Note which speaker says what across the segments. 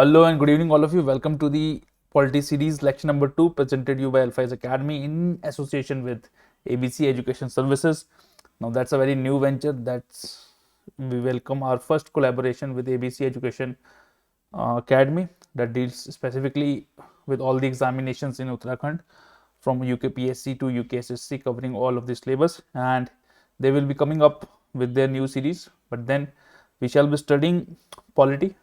Speaker 1: Hello and good evening, all of you. Welcome to the Polity Series, lecture number 2, presented you by Alphais Academy in association with ABC Education Services. Now, that's a very new venture. We welcome our first collaboration with ABC Education Academy that deals specifically with all the examinations in Uttarakhand, from UKPSC to UKSSC, covering all of the syllabus, and they will be coming up with their new series. But then we shall be studying polity.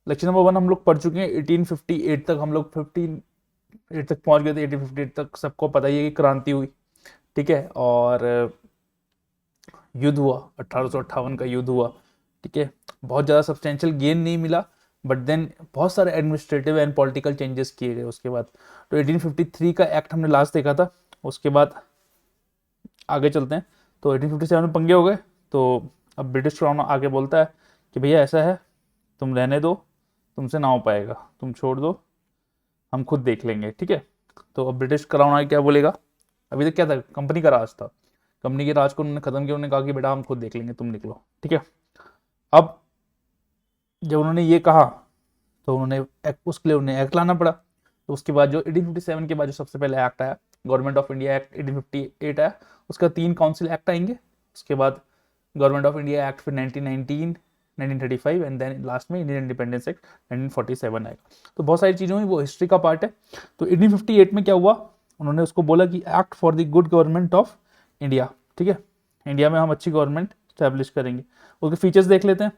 Speaker 1: Lecture number 1 हम लोग पढ़ चुके हैं 1858 तक। हम लोग 58 तक पहुंच गए थे। 1858 तक सबको पता ही है कि क्रांति हुई, ठीक है, और युद्ध हुआ, 1858 का युद्ध हुआ, ठीक है। बहुत ज़्यादा सब्सटेंशियल गेन नहीं मिला, बट देन बहुत सारे एडमिनिस्ट्रेटिव एंड पॉलिटिकल चेंजेस किए गए उसके बाद। तो 1853 का एक्ट हमने लास्ट देखा था। उसके बाद आगे चलते हैं। तो 1857 में पंगे हो गए। तो अब ब्रिटिश क्राउन आगे बोलता है कि भैया ऐसा है, तुम रहने दो, तुमसे ना हो पाएगा, तुम छोड़ दो, हम खुद देख लेंगे, ठीक है। तो अब ब्रिटिश क्राउन आगे क्या बोलेगा? अभी तक क्या था? कंपनी का राज था। कंपनी के राज को उन्होंने खत्म किया। उन्होंने कहा कि बेटा हम खुद देख लेंगे, तुम निकलो, ठीक है। अब जब उन्होंने ये कहा तो उसके लिए उन्हें एक्ट लाना पड़ा। तो उसके बाद जो 1857 के बाद जो सबसे पहले एक्ट आया, गवर्नमेंट ऑफ इंडिया एक्ट 1858 आया। उसका 3 काउंसिल एक्ट आएंगे। उसके बाद गवर्नमेंट ऑफ इंडिया एक्ट फिर 1919, 1935 एंड देन लास्ट में इंडियन इंडिपेंडेंस एक्ट 1947 आएगा। तो बहुत सारी चीज़ें हुई, वो हिस्ट्री का पार्ट है। तो 1858 में क्या हुआ? उन्होंने उसको बोला कि act for the good government of India, ठीक है। इंडिया में हम अच्छी गवर्नमेंट स्टैब्लिश करेंगे। उसके फीचर्स देख लेते हैं।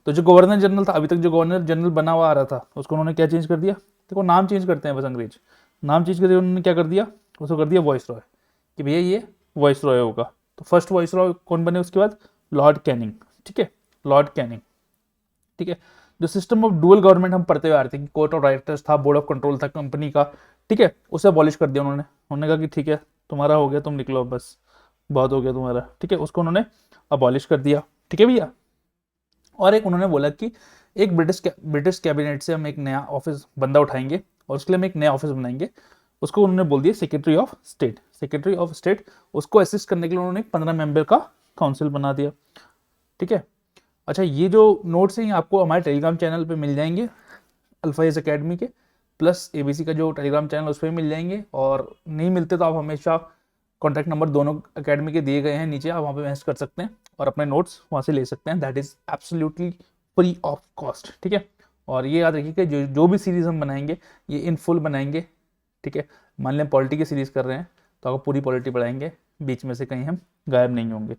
Speaker 1: तो जो गवर्नर जनरल था, अभी तक जो गवर्नर जनरल बना हुआ आ रहा था, उसको उन्होंने क्या चेंज कर दिया? देखो, नाम चेंज करते हैं बस अंग्रेज, नाम चेंज करके उन्होंने क्या कर दिया? उसको कर दिया वॉइस रॉय, कि भैया ये वॉइस रॉय होगा। तो फर्स्ट वॉइस रॉय कौन बने उसके बाद? लॉर्ड कैनिंग, ठीक है, लॉर्ड कैनिंग, ठीक है। जो सिस्टम ऑफ डुअल गवर्नमेंट हम पढ़ते हुए आ रहे थे कि कोर्ट ऑफ डायरेक्टर्स था, बोर्ड ऑफ कंट्रोल था कंपनी का, ठीक है, उसे अबॉलिश कर दिया उन्होंने कहा कि ठीक है, तुम्हारा हो गया, तुम निकलो, बस बहुत हो गया तुम्हारा, ठीक है। उसको उन्होंने अबॉलिश कर दिया, ठीक है भैया। और एक उन्होंने बोला कि एक ब्रिटिश कैबिनेट से हम एक नया ऑफिस बंदा उठाएंगे और उसके लिए हम एक नया ऑफिस बनाएंगे। उसको उन्होंने बोल दिया secretary of state. Secretary of state, उसको असिस्ट करने के लिए उन्होंने 15 मेंबर का काउंसिल बना दिया, ठीक है। अच्छा, ये जो नोट्स हैं आपको हमारे टेलीग्राम चैनल पे मिल जाएंगे, अल्फाइज एकेडमी के, प्लस एबीसी का जो टेलीग्राम चैनल उस पर मिल जाएंगे। और नहीं मिलते तो आप हमेशा कॉन्टैक्ट नंबर दोनों एकेडमी के दिए गए हैं नीचे, आप वहाँ पे मैसेज कर सकते हैं और अपने नोट्स वहाँ से ले सकते हैं। That is absolutely free of cost, ठीक है। और ये याद रखिए कि जो भी सीरीज़ हम बनाएंगे ये इन फुल बनाएंगे, ठीक है। मान लें पॉलिटी की सीरीज़ कर रहे हैं तो आपको पूरी पॉलिटी पढ़ाएंगे, बीच में से कहीं हम गायब नहीं होंगे।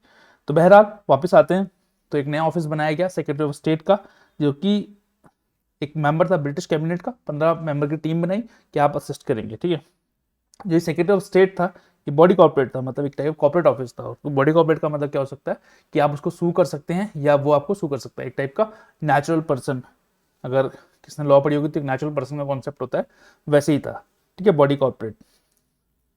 Speaker 1: तो बहरहाल वापस आते हैं। तो एक नया ऑफिस बनाया गया सेक्रेटरी ऑफ स्टेट का, जो कि एक मेंबर था ब्रिटिश कैबिनेट का। 15 मेंबर की टीम बनाई कि आप असिस्ट करेंगे, ठीक है। जो सेक्रेटरी ऑफ स्टेट था ये बॉडी कॉर्पोरेट था, मतलब एक टाइप कॉर्पोरेट ऑफिस था। तो बॉडी कॉर्पोरेट का मतलब क्या हो सकता है कि आप उसको सू कर सकते हैं या वो आपको सू कर सकता है। एक टाइप का नेचुरल पर्सन, अगर किसने लॉ पढ़ी होगी तो एक नेचुरल पर्सन का कॉन्सेप्ट होता है, वैसे ही था, ठीक है, बॉडी कॉर्पोरेट।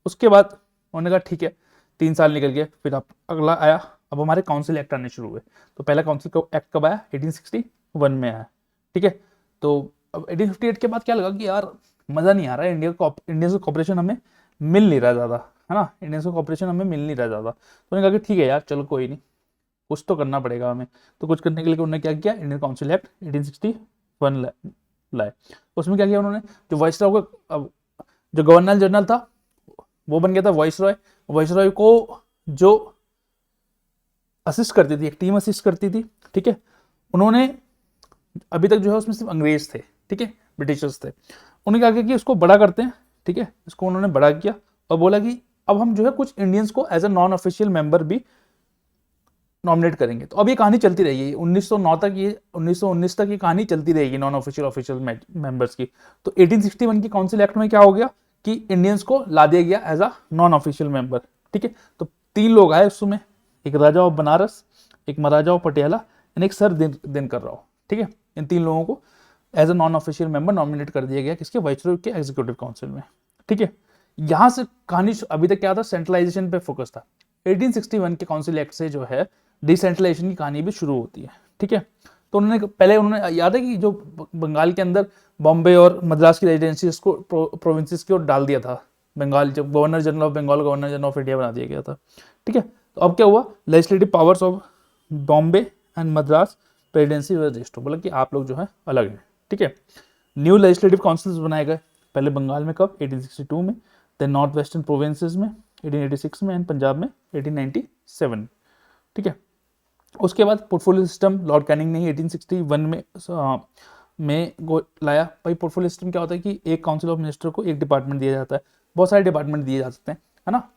Speaker 1: उसके बाद उन्होंने कहा ठीक है, 3 साल निकल गए, फिर आप अगला आया। अब हमारे काउंसिल एक्ट आने शुरू हुए। तो पहला काउंसिल एक्ट कब आया? 1861 में आया, ठीक है। तो अब 1858 के बाद क्या लगा कि यार मज़ा नहीं आ रहा है, इंडिया से कॉपरेशन हमें मिल नहीं रहा ज़्यादा, है ना, इंडिया से कॉपरेशन हमें मिल नहीं रहा ज़्यादा। तो उन्होंने कहा कि ठीक है यार, चलो कोई नहीं, कुछ तो करना पड़ेगा हमें। तो कुछ करने के लिए उन्होंने क्या किया? इंडियन काउंसिल एक्ट 1861 लाए। उसमें क्या किया उन्होंने? जो वाइसरॉय को, जो गवर्नर जनरल था वो बन गया था वाइसरॉय। वाइसरॉय को जो असिस्ट करती थी, एक टीम असिस्ट करती थी, ठीक है। उन्होंने अभी तक जो है उसमें सिर्फ अंग्रेज थे, ठीक है, ब्रिटिशर्स थे। उन्होंने क्या किया कि उसको बड़ा करते हैं, ठीक है। इसको उन्होंने बड़ा किया और बोला कि अब हम जो है कुछ इंडियंस को as a non official member भी नॉमिनेट करेंगे। तो अब ये कहानी चलती रहेगी 1909 तक, ये 1919 तक ये कहानी चलती रहेगी नॉन ऑफिशियल ऑफिशियल मेंबर्स की। तो 1861 की काउंसिल एक्ट में क्या हो गया कि इंडियंस को ला दिया गया as a non official member, ठीक है। तो 3 लोग आए उसमें, एक राजा ऑफ बनारस, एक महाराजा ऑफ पटियाला एंड एक सर दिनकर राव, ठीक है। इन 3 लोगों को as a non official member nominate कर दिया गया किसके? वाइसरॉय के एग्जीक्यूटिव काउंसिल में, ठीक है। यहां से कहानी अभी तक क्या था? सेंट्रलाइजेशन पे फोकस था। 1861 के काउंसिल एक्ट से जो है डिसेंट्रलाइजेशन की कहानी भी शुरू होती है, ठीक है। तो उन्होंने याद है कि जो बंगाल के अंदर बॉम्बे और मद्रास की रेजिडेंसी उसको प्रोविंसेस की ओर डाल दिया था। बंगाल जब governor general of Bengal governor general of India बना दिया गया था, ठीक है। तो अब क्या हुआ? Legislative powers of Bombay and Madras presidency were restored, बोला कि आप लोग जो है अलग है, ठीक है। न्यू लेजिस्लेटिव काउंसिल्स बनाए गए, पहले बंगाल में कब, 1862 में, देन नॉर्थ वेस्टर्न प्रोविंसेस में 1886 में, एंड पंजाब में 1897, ठीक है। उसके बाद पोर्टफोलियो सिस्टम लॉर्ड कैनिंग ने 1861 में लाया। भाई पोर्टफोलियो सिस्टम क्या होता है कि एक काउंसिल ऑफ मिनिस्टर को एक डिपार्टमेंट दिया जाता है, बहुत सारे डिपार्टमेंट दिए जा सकते हैं, है ना।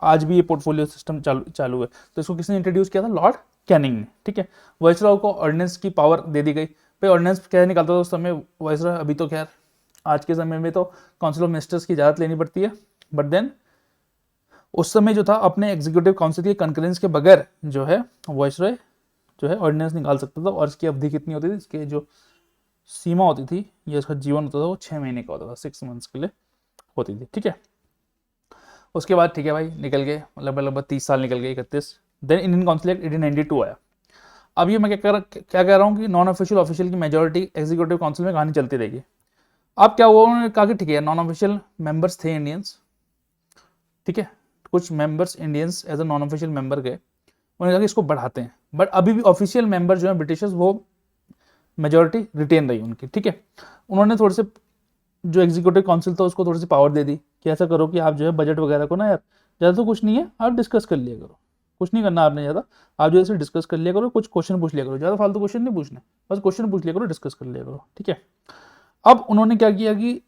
Speaker 1: आज भी ये पोर्टफोलियो सिस्टम चालू है। तो इसको किसने इंट्रोड्यूस किया था, लॉर्ड कैनिंग ने, ठीक है। वाइसरॉय को ऑर्डिनेंस की पावर दे दी गई। भाई ऑर्डिनेंस क्या निकालता था उस समय वाइसरॉय, अभी तो खैर आज के समय में तो काउंसिल ऑफ मिनिस्टर्स की इजाजत लेनी पड़ती है, बट देन उस समय जो था अपने एग्जीक्यूटिव काउंसिल के कंकरेंस के बगैर जो है वाइसरॉय जो है ऑर्डिनेंस निकाल सकता था, और इसकी अवधि कितनी होती थी, इसके जो सीमा होती थी या इसका जीवन होता था वो 6 महीने का होता था, 6 मंथ्स के लिए होती थी, ठीक है। उसके बाद ठीक है भाई निकल गए, मतलब लगभग 30 साल निकल गए, 31। देन इंडियन काउंसिल एक्ट 1892 आया। अब ये मैं क्या कह रहा हूँ कि नॉन ऑफिशियल ऑफिशियल की मेजोरिटी एग्जीक्यूटिव काउंसिल में कहानी चलती रहेगी। अब क्या हुआ, उन्होंने कहा कि ठीक है नॉन ऑफिशियल मेंबर्स थे इंडियंस, ठीक है, कुछ members Indians as a non official member गए, उन्होंने कहा कि इसको बढ़ाते हैं, बट अभी भी ऑफिशियल मेंबर जो है ब्रिटिशर्स वो मेजोरिटी रिटेन रही उनकी, ठीक है। उन्होंने थोड़े से जो एग्जीक्यूटिव काउंसिल था उसको थोड़ी सी पावर दे दी कि ऐसा करो कि आप जो है बजट वगैरह को ना यार ज़्यादा तो कुछ नहीं है, आप डिस्कस कर लिया करो, कुछ नहीं करना आपने ज़्यादा, आप जो है डिस्कस कर लिया करो, कुछ क्वेश्चन पूछ लिया करो, ज़्यादा फालतू क्वेश्चन नहीं पूछने, बस क्वेश्चन पूछ लिया करो, डिस्कस कर लिया करो, ठीक है। अब उन्होंने क्या किया कि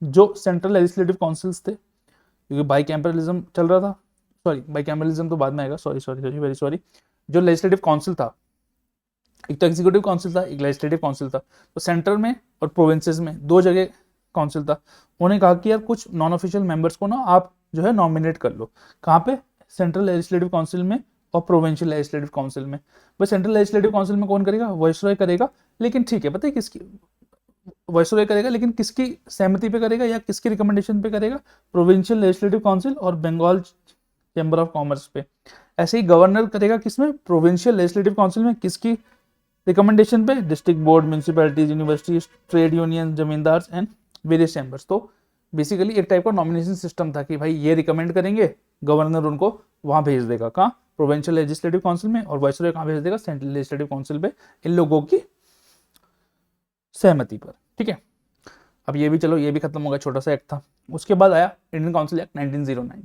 Speaker 1: जो सेंट्रल लेजिस्लेटिव काउंसिल्स थे, क्योंकि बाई कैम्परलिज्म चल रहा था, सॉरी बाई कैम्परलिज्म तो बाद में आएगा, सॉरी वेरी सॉरी, जो लेजिस्लेटिव काउंसिल था, एक तो एग्जीक्यूटिव काउंसिल था, एक लेजिस्लेटिव काउंसिल था, तो सेंट्रल में और प्रोविंसेस में दो जगह काउंसिल था। उन्होंने कहा कि यार कुछ नॉन ऑफिशियल मेंबर्स को ना आप जो है नॉमिनेट कर लो, कहाँ पे, सेंट्रल लेजिस्लेटिव काउंसिल में और प्रोविंशियल लेजिस्लेटिव काउंसिल में। भाई सेंट्रल लेजिस्लेटिव काउंसिल में कौन करेगा, वाइसरॉय करेगा, लेकिन ठीक है पता है किसकी, वाइसरॉय करेगा लेकिन किसकी सहमति पे करेगा या किसकी रिकमेंडेशन पे करेगा, प्रोविंशियल लेजिस्लेटिव काउंसिल और बंगाल चैम्बर ऑफ कॉमर्स पे। ऐसे ही गवर्नर करेगा किसमें, प्रोविंशियल लेजिस्लेटिव काउंसिल में, किसकी रिकमेंडेशन पे, district board, municipalities, universities, trade union, जमींदार एंड वेरियस चैम्बर्स। तो बेसिकली एक टाइप का नॉमिनेशन सिस्टम था कि भाई ये रिकमेंड करेंगे, गवर्नर उनको वहां भेज देगा, कहाँ, प्रोविंशियल लेजिस्लेटिव काउंसिल में, और वाइसरॉय कहाँ भेज देगा, सेंट्रल लेजिस्लेटिव काउंसिल पे, इन लोगों की सहमति पर, ठीक है। अब ये भी चलो, ये भी खत्म होगा, छोटा सा एक्ट था। उसके बाद आया इंडियन काउंसिल एक्ट 1909।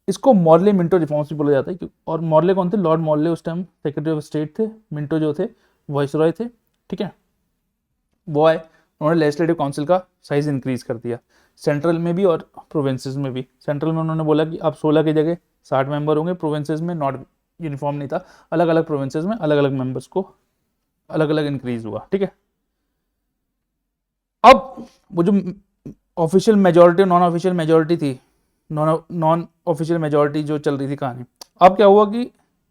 Speaker 1: इसको मॉर्ले मिंटो रिफॉर्म्स भी बोला जाता है, और मॉर्ले कौन थे, लॉर्ड मॉर्ले उस टाइम सेक्रेटरी ऑफ स्टेट थे, मिंटो जो थे वाइसरॉय थे, ठीक है। वो आए, उन्होंने लेजिस्लेटिव काउंसिल का साइज इंक्रीज कर दिया, सेंट्रल में भी और प्रोविंसेस में भी। सेंट्रल में उन्होंने बोला कि अब 16 की जगह 60 मेंबर होंगे, प्रोविंसेस में नॉट यूनिफॉर्म नहीं था, अलग अलग प्रोविंसेस में अलग अलग मेंबर्स को अलग अलग इंक्रीज हुआ, ठीक है। अब वो जो ऑफिशियल मेजोरिटी और नॉन ऑफिशियल मेजोरिटी थी, नॉन ऑफिशियल मेजोरिटी जो चल रही थी कहानी, अब क्या हुआ कि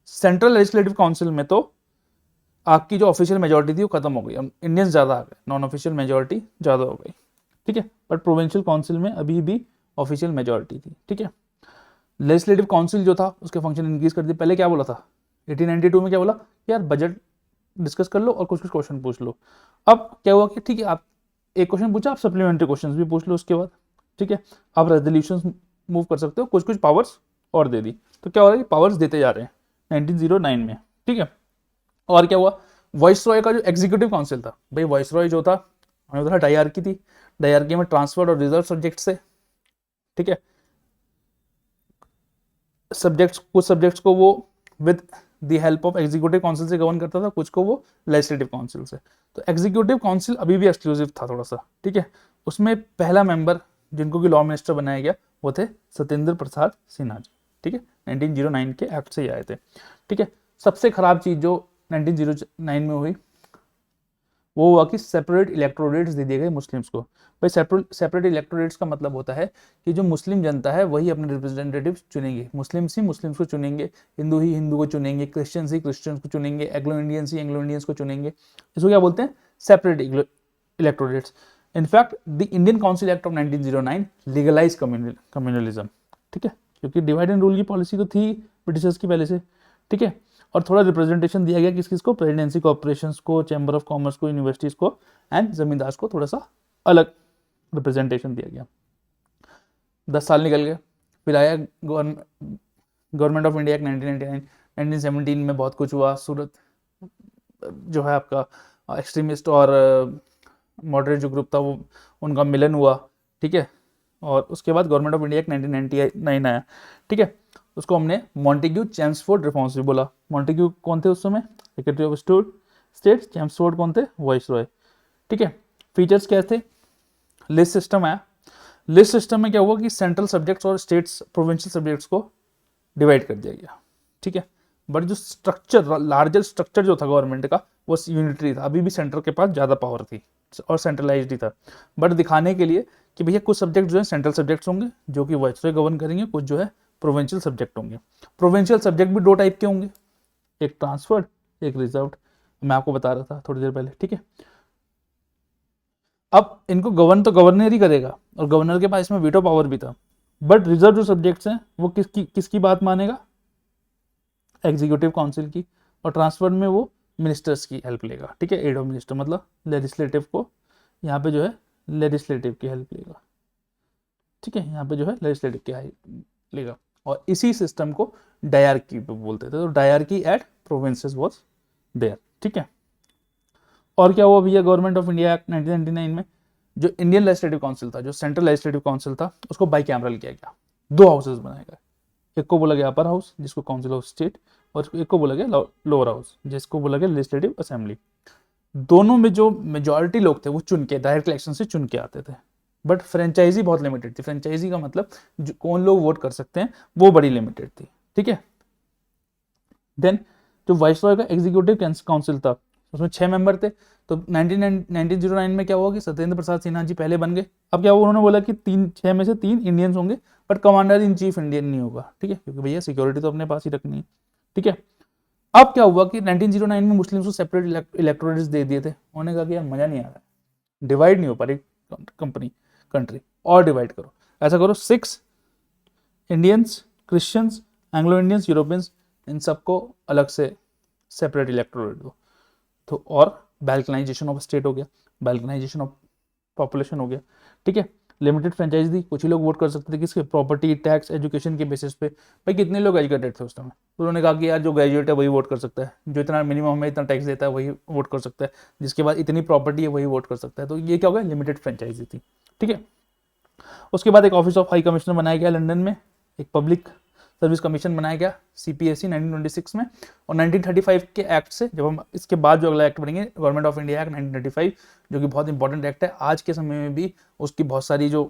Speaker 1: सेंट्रल लेजिस्लेटिव काउंसिल में तो आपकी जो ऑफिशियल मेजोरिटी थी वो खत्म हो गई, अब इंडियंस ज़्यादा आ गए, नॉन ऑफिशियल मेजोरिटी ज़्यादा हो गई, ठीक है। बट प्रोविंशियल काउंसिल में अभी भी ऑफिशियल मेजोरिटी थी, ठीक है। लेजिस्लेटिव काउंसिल जो था उसके फंक्शन इंक्रीज कर दिए। पहले क्या बोला था 1892 में, क्या बोला यार बजट डिस्कस कर लो और कुछ कुछ क्वेश्चन पूछ लो। अब क्या हुआ कि ठीक है आप एक क्वेश्चन पूछा, आप सप्लीमेंट्री क्वेश्चन भी पूछ लो उसके बाद, ठीक है। आप रेजोल्यूशन मूव कर सकते हो, कुछ कुछ पावर्स और दे दी। तो क्या हो रहा है कि पावर्स देते जा रहे हैं 1909 में, ठीक है। और क्या हुआ, वाइसरॉय का जो एग्जीक्यूटिव काउंसिल था, भाई वाइसरॉय जो था हमें पता डायरकी थी, डायरकी में ट्रांसफर और रिजर्व सब्जेक्ट से, ठीक है, सब्जेक्ट्स, कुछ सब्जेक्ट्स को वो with the help of executive council से गवर्न करता था, कुछ को वो लेजिस्लेटिव काउंसिल से। तो एग्जीक्यूटिव काउंसिल अभी भी एक्सक्लूसिव था थोड़ा सा, ठीक है। उसमें पहला मेंबर जिनको कि लॉ मिनिस्टर बनाया गया वो थे सत्येंद्र प्रसाद सिन्हा जी, ठीक है, 1909 के एक्ट से ही आए थे, ठीक है। सबसे खराब चीज जो 1909 में हुई वो हुआ कि सेपरेट इलेक्टोरेट्स दे दिए गए मुस्लिम्स को। भाई सेपरेट इलेक्टोरेट्स का मतलब होता है कि जो मुस्लिम जनता है वही अपने रिप्रेजेंटेटिव चुनेंगे, मुस्लिम्स ही मुस्लिम्स को चुनेंगे, हिंदू ही हिंदू को चुनेंगे, क्रिश्चियंस ही क्रिश्चियंस को चुनेंगे, एंग्लो इंडियंस ही एंग्लो इंडियंस को चुनेंगे। इसको क्या बोलते हैं, separate electorates. In fact the Indian council act of 1909 legalise communalism, ठीक है, क्योंकि डिवाइड एंड रूल की पॉलिसी तो थी ब्रिटिशर्स की पहले से, ठीक है। और थोड़ा रिप्रेजेंटेशन दिया गया किस किस को, प्रेसिडेंसी कॉर्पोरेशंस को, चैम्बर ऑफ कॉमर्स को, यूनिवर्सिटीज को एंड जमींदार को थोड़ा सा अलग रिप्रेजेंटेशन दिया गया। 10 साल निकल गए, फिर आया गवर्नमेंट ऑफ इंडिया एक्ट 1999। 1917 में बहुत कुछ हुआ, सूरत जो है आपका एक्सट्रीमिस्ट और मॉडरेट जो ग्रुप था वो उनका मिलन हुआ, ठीक है। और उसके बाद गवर्नमेंट ऑफ इंडिया एक 1999 आया, ठीक है। उसको हमने मॉन्टेग्यू चेम्सफोर्ड रिफॉर्म्स भी बोला। मॉन्टेग्यू कौन थे उस समय? Secretary of state. चेम्सफोर्ड कौन थे? वाइस रॉय, ठीक है। फीचर्स क्या थे? लिस्ट सिस्टम आया। लिस्ट सिस्टम में क्या हुआ कि सेंट्रल सब्जेक्ट्स और स्टेट्स प्रोविंशियल सब्जेक्ट्स को डिवाइड कर दिया गया, ठीक है। बट जो स्ट्रक्चर, लार्जर स्ट्रक्चर जो था गवर्नमेंट का वो यूनिटरी था। अभी भी सेंटर के पास ज़्यादा पावर थी और सेंट्रलाइज्ड ही था, बट दिखाने के लिए कि भैया कुछ सब्जेक्ट जो है सेंट्रल सब्जेक्ट्स होंगे जो कि वाइसरॉय गवर्न करेंगे, कुछ जो है प्रोविंशियल सब्जेक्ट होंगे। प्रोविंशियल सब्जेक्ट भी दो टाइप के होंगे, एक ट्रांसफर्ड, एक रिजर्व्ड। मैं आपको बता रहा था थोड़ी देर पहले, ठीक है। अब इनको गवर्न तो गवर्नर ही करेगा और गवर्नर के पास इसमें वीटो पावर भी था, बट रिजर्व जो सब्जेक्ट्स हैं वो किसकी बात मानेगा? एग्जीक्यूटिव काउंसिल की। और ट्रांसफर में वो मिनिस्टर्स की हेल्प लेगा, ठीक है। एड ऑफ मिनिस्टर मतलब लेजिस्लेटिव को यहाँ पे जो है लेजिस्लेटिव की हेल्प लेगा, ठीक है। यहाँ पे जो है लेजिस्लेटिव की हेल्प लेगा और इसी सिस्टम को डायरकी बोलते थे। तो dyarchy at provinces was there, ठीक है। और क्या हुआ भैया? गवर्नमेंट ऑफ इंडिया एक्ट 1999 में जो इंडियन लेजिस्लेटिव काउंसिल था, जो सेंट्रल लेजिस्लेटिव काउंसिल था, उसको बाई कैमरल किया गया। दो हाउसेज बनाए गए, एक को बोला गया अपर हाउस जिसको काउंसिल ऑफ स्टेट, और एक को बोला गया लोअर हाउस जिसको बोला गया लेजिस्लेटिव असेंबली। दोनों में जो मेजॉरिटी लोग थे वो चुन के, डायरेक्ट इलेक्शन से चुन के आते थे, बट फ्रेंचाइजी बहुत लिमिटेड थी। फ्रेंचाइजी का मतलब जो कौन लोग वोट कर सकते हैं वो बड़ी लिमिटेड थी, ठीक है। देन जो वाइसरॉय का एग्जीक्यूटिव काउंसिल था उसमें 6 मेंबर थे। तो 1909 में क्या हुआ कि सत्येंद्र प्रसाद सिन्हा जी पहले बन गए। अब क्या हुआ? उन्होंने बोला कि 6 में से 3 इंडियंस होंगे, but commander in chief Indian नहीं होगा, ठीक है, क्योंकि भैया सिक्योरिटी तो अपने पास ही रखनी है, ठीक है। अब क्या हुआ कि 1909 में मुस्लिम्स को सेपरेट इलेक्टोरेट्स दे दिए थे। उन्होंने कहा कि यार मजा नहीं आ रहा है, डिवाइड नहीं हो पा रही कंट्री, और डिवाइड करो। ऐसा करो 6 Indians, Christians, Anglo Indians, Europeans, इन सबको अलग से सेपरेट इलेक्टोरेट दो। तो और बैल्कनाइजेशन ऑफ स्टेट हो गया, बैल्कनाइजेशन ऑफ पॉपुलेशन हो गया, ठीक है। लिमिटेड फ्रेंचाइज दी, कुछ ही लोग वोट कर सकते थे। किसके? प्रॉपर्टी, टैक्स, एजुकेशन के बेसिस पे। भाई कितने लोग एजुकेटेड थे उस समय? उन्होंने कहा कि यार जो ग्रेजुएट है वही वोट कर सकता है, जो इतना मिनिमम है, इतना टैक्स देता है वही वोट कर सकता है, जिसके बाद इतनी प्रॉपर्टी है वही वोट कर सकता है। तो ये क्या हो गया? लिमिटेड फ्रेंचाइजी थी, ठीक है। उसके बाद एक ऑफिस ऑफ हाई कमिश्नर बनाया गया लंदन में, एक पब्लिक सर्विस कमीशन बनाया गया CPSC 1926 में। और 1935 के एक्ट से, जब हम इसके बाद जो अगला एक्ट बनेंगे गवर्नमेंट ऑफ इंडिया एक्ट 1935, जो कि बहुत इंपॉर्टेंट एक्ट है, आज के समय में भी उसकी बहुत सारी जो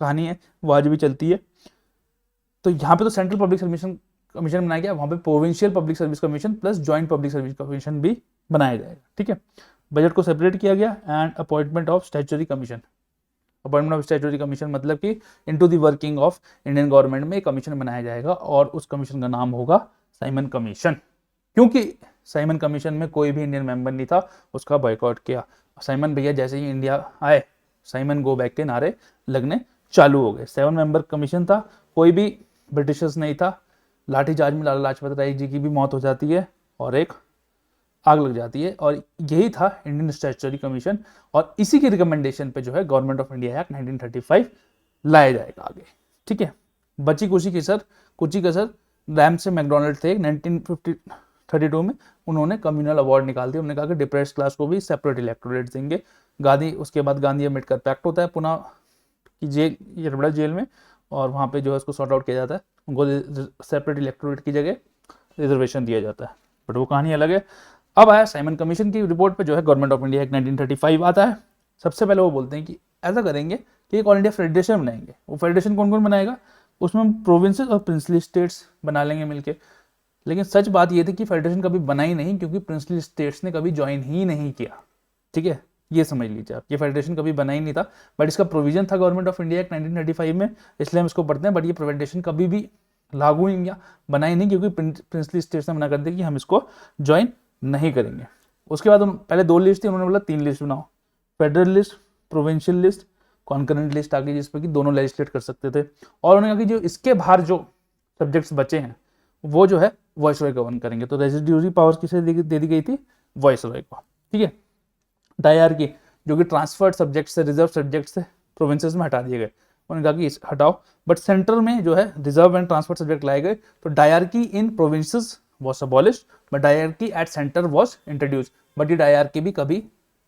Speaker 1: कहानी है वो आज भी चलती है। तो यहाँ पे तो सेंट्रल पब्लिक सर्विस कमीशन बनाया गया, वहाँ पे provincial public service commission plus joint public service commission भी बनाया जाएगा, ठीक है। बजट को सेपरेट किया गया and appointment of statutory commission. Appointment of statutory commission मतलब कि into the working of Indian government में एक कमीशन बनाया जाएगा और उस कमीशन का नाम होगा साइमन कमीशन। क्योंकि साइमन कमीशन में कोई भी इंडियन मेंबर नहीं था, उसका बॉयकॉट किया। साइमन भैया जैसे ही इंडिया आए, साइमन गो बैक के नारे लगने चालू हो गए। 7 मेंबर कमीशन था, कोई भी ब्रिटिशर्स नहीं था। लाठीचार्ज में लाला लाजपत राय जी की भी मौत हो जाती है और एक आग लग जाती है, और यही था इंडियन स्टैट्यूटरी कमीशन। और इसी की रिकमेंडेशन पे जो है गवर्नमेंट ऑफ इंडिया एक्ट 1935 लाया जाएगा आगे, ठीक है। बची कुची कसर रैम से मैकडोनल्ड थे 1932 में, उन्होंने कम्युनल अवार्ड निकाल दिया। उन्होंने कहा कि डिप्रेस्ड क्लास को भी सेपरेट इलेक्टोरेट देंगे। गांधी, उसके बाद गांधी अम्बेडकर पैक्ट होता है पुनः की जेल, यरबड़ा जेल में, और वहाँ पे जो है उसको सॉर्ट आउट किया जाता है, उनको सेपरेट इलेक्टोरेट की जगह रिजर्वेशन दिया जाता है, बट वो कहानी अलग है। अब आया साइमन कमीशन की रिपोर्ट पे जो है गवर्नमेंट ऑफ इंडिया एक्ट 1935 आता है। सबसे पहले वो बोलते हैं कि ऐसा करेंगे कि एक ऑल इंडिया फेडरेशन बनाएंगे। वो फेडरेशन कौन कौन बनाएगा? उसमें हम प्रोविंसेस और प्रिंसली स्टेट्स बना लेंगे मिलके। लेकिन सच बात ये थी कि फेडरेशन कभी बना ही नहीं, क्योंकि प्रिंसली स्टेट्स ने कभी ज्वाइन ही नहीं किया, ठीक है। ये समझ लीजिए आप, ये फेडरेशन कभी बना ही नहीं था, बट इसका प्रोविजन था गवर्नमेंट ऑफ इंडिया एक्ट 1935 में, इसलिए हम इसको पढ़ते हैं। बट ये फेडरेशन कभी भी लागू नहीं किया, बना ही नहीं, क्योंकि प्रिंसली स्टेट्स ने मना कर दिया कि हम इसको ज्वाइन नहीं करेंगे। उसके बाद पहले 2 लिस्ट थी, उन्होंने बोला 3 लिस्ट बनाओ, federal list, provincial list, concurrent list आ गई, जिसपे कि दोनों लेजिस्लेट कर सकते थे। और उन्होंने कहा कि जो इसके बाहर जो सब्जेक्ट्स बचे हैं वो जो है वाइसरॉय गवर्न करेंगे। तो रेजिड्यूरी पावर्स किसे दे दी गई थी? वाइसरॉय को, ठीक है। डायरकी, जो कि ट्रांसफर्ड सब्जेक्ट से, रिजर्व सब्जेक्ट से प्रोविंसेस में हटा दिए गए, उन्होंने कहा कि हटाओ, बट सेंटर में जो है रिजर्व एंड ट्रांसफर्ड सब्जेक्ट लाए गए। तो dyarchy in provinces was abolished, but hierarchy at center was introduced। But ये IR की भी कभी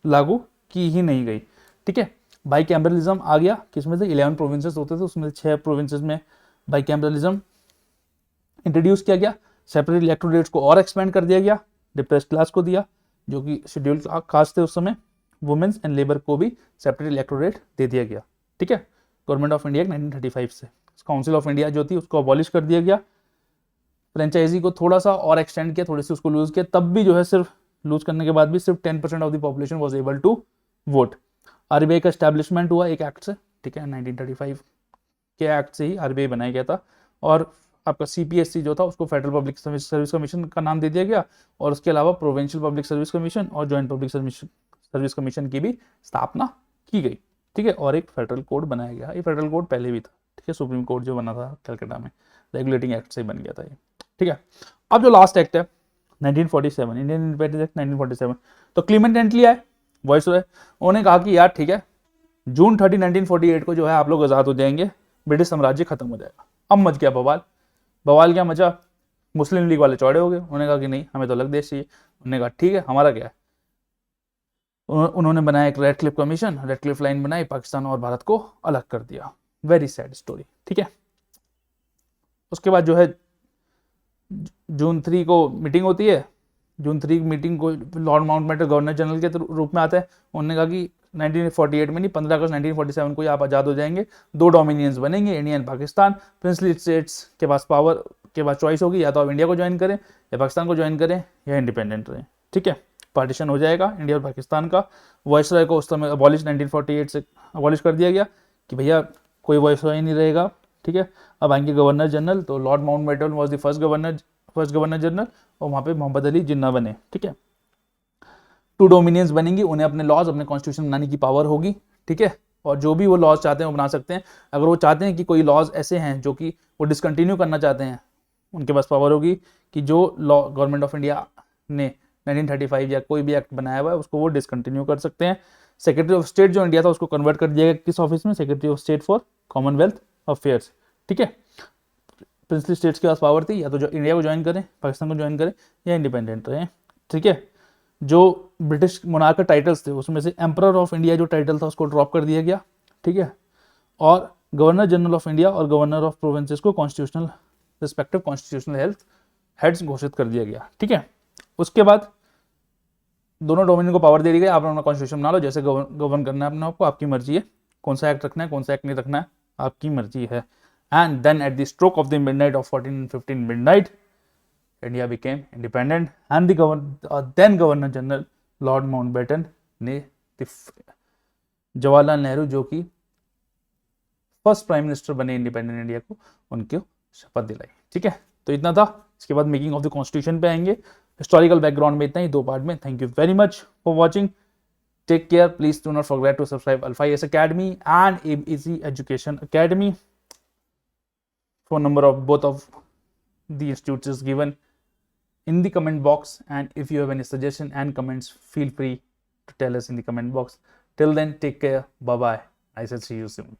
Speaker 1: लागू की ही नहीं गई। ठीक है, बाई कैम्बरलिज्म आ गया, किसमें से 11 प्रोविंसेस होते थे, उसमें 6 प्रोविंसेस में बाई कैम्बरलिज्म इंट्रोड्यूस किया गया। सेपरेट इलेक्टोरेट्स को और एक्सपेंड कर दिया गया, डिप्रेस्ड क्लास को दिया, जो कि शेड्यूल्ड कास्ट थे उस समय, वुमेन्स एंड लेबर को भी सेपरेट इलेक्टोरेट दे दिया गया। ठीक है, गवर्नमेंट ऑफ इंडिया 1935 से काउंसिल ऑफ इंडिया जो थी उसको अबॉलिश कर दिया गया। फ्रेंचाइजी को थोड़ा सा और एक्सटेंड किया, थोड़ी सी उसको लूज किया, तब भी जो है सिर्फ लूज करने के बाद भी सिर्फ 10% of the population was able to vote. RBI का स्टैब्लिशमेंट हुआ एक एक्ट से। ठीक है, 1935 के एक्ट से ही RBI बनाया गया था। और आपका CPSC जो था उसको फेडरल पब्लिक सर्विस कमीशन का नाम दे दिया गया, और उसके अलावा प्रोविंशियल पब्लिक सर्विस कमीशन और जॉइंट पब्लिक सर्विस कमीशन की भी स्थापना की गई। ठीक है, और एक फेडरल कोड बनाया गया। ये फेडरल कोड पहले भी था। ठीक है, सुप्रीम कोर्ट जो बना था कलकत्ता में, रेगुलेटिंग एक्ट से बन गया था ये। ठीक है, अब जो लास्ट एक्ट है 1947, इंडियन इंडिपेंडेंस एक्ट 1947, तो क्लीमेंट एटली आए, वॉइस रहे, उन्होंने कहा कि यार ठीक है, जून 30 1948 को जो है आप लोग आज़ाद हो जाएंगे, ब्रिटिश साम्राज्य खत्म हो जाएगा। अब मच गया बवाल। बवाल क्या मचा, मुस्लिम लीग वाले चौड़े हो गए, उन्होंने कहा कि नहीं, हमें तो अलग देश चाहिए। उन्होंने कहा ठीक है, हमारा क्या है। उन्होंने बनाया एक रेडक्लिफ कमीशन, रेडक्लिफ लाइन बनाई, पाकिस्तान और भारत को अलग कर दिया। Very sad story. ठीक है, उसके बाद जो है जून 3 को मीटिंग होती है। जून 3 की मीटिंग को लॉर्ड माउंटबेटन गवर्नर जनरल के रूप में आता है। उन्होंने कहा कि 1948 में नहीं, 15 अगस्त 1947 को आप आज़ाद हो जाएंगे, 2 डोमिनियंस बनेंगे, India and Pakistan. Princely states के पास पावर के बाद चॉइस होगी, या तो आप इंडिया को ज्वाइन करें या पाकिस्तान को ज्वाइन करें या इंडिपेंडेंट रहें। ठीक है, पार्टीशन हो जाएगा इंडिया और पाकिस्तान का। वॉइसरॉय को उस समय अबॉलिश 1948 से अबॉलिश कर दिया गया कि भैया कोई वॉइसरॉय नहीं रहेगा। ठीक है, अब आएंगे गवर्नर जनरल, तो Lord Mountbatten was the first governor general, और वहाँ पे मोहम्मद अली जिन्ना बने। ठीक है, 2 डोमिनियंस बनेंगी, उन्हें अपने लॉज, अपने कॉन्स्टिट्यूशन बनाने की पावर होगी। ठीक है, और जो भी वो लॉज चाहते हैं वो बना सकते हैं। अगर वो चाहते हैं कि कोई लॉज ऐसे हैं जो कि वो डिसकंटिन्यू करना चाहते हैं, उनके पास पावर होगी कि जो लॉ गवर्नमेंट ऑफ इंडिया ने 1935 या कोई भी एक्ट बनाया हुआ है उसको वो डिसकंटिन्यू कर सकते हैं। सेक्रेटरी ऑफ स्टेट जो इंडिया था उसको कन्वर्ट कर दिया गया किस ऑफिस में, secretary of state for Commonwealth affairs. ठीक है, प्रिंसली स्टेट्स के पास पावर थी, या तो जो इंडिया को ज्वाइन करें, पाकिस्तान को ज्वाइन करें, या इंडिपेंडेंट रहें। ठीक है, जो ब्रिटिश मोनार्क के टाइटल्स थे उसमें से एम्परर ऑफ इंडिया जो टाइटल था उसको ड्रॉप कर दिया गया। ठीक है, और गवर्नर जनरल ऑफ इंडिया और गवर्नर ऑफ प्रोविंसेस को कॉन्स्टिट्यूशनल रिस्पेक्टिव कॉन्स्टिट्यूशनल हेड्स घोषित कर दिया गया। ठीक है, उसके बाद दोनों डोमिनियन को पावर दे दी गई, आप अपना कॉन्स्टिट्यूशन बना लो, जैसे गवर्न करना है अपने आपको, आपकी मर्जी है, कौन सा एक्ट रखना है, कौन सा एक्ट नहीं रखना है, आपकी मर्जी है। And then at the stroke of the midnight of 1415 midnight, India became independent, and the then Governor General Lord Mountbatten ने जवाहरलाल नेहरू जो कि फर्स्ट प्राइम मिनिस्टर बने इंडिपेंडेंट इंडिया को, उनको शपथ दिलाई। ठीक है, तो इतना था। इसके बाद मेकिंग ऑफ द कॉन्स्टिट्यूशन पे आएंगे। हिस्टोरिकल बैकग्राउंड में इतना ही, 2 पार्ट में। Thank you very much for watching. Take care, please do not forget to subscribe alpha IAS Academy and ABC Education Academy. Phone number of both of the institutes is given in the comment box, and if you have any suggestion and comments, feel free to tell us in the comment box. Till then, take care, bye bye, I shall see you soon.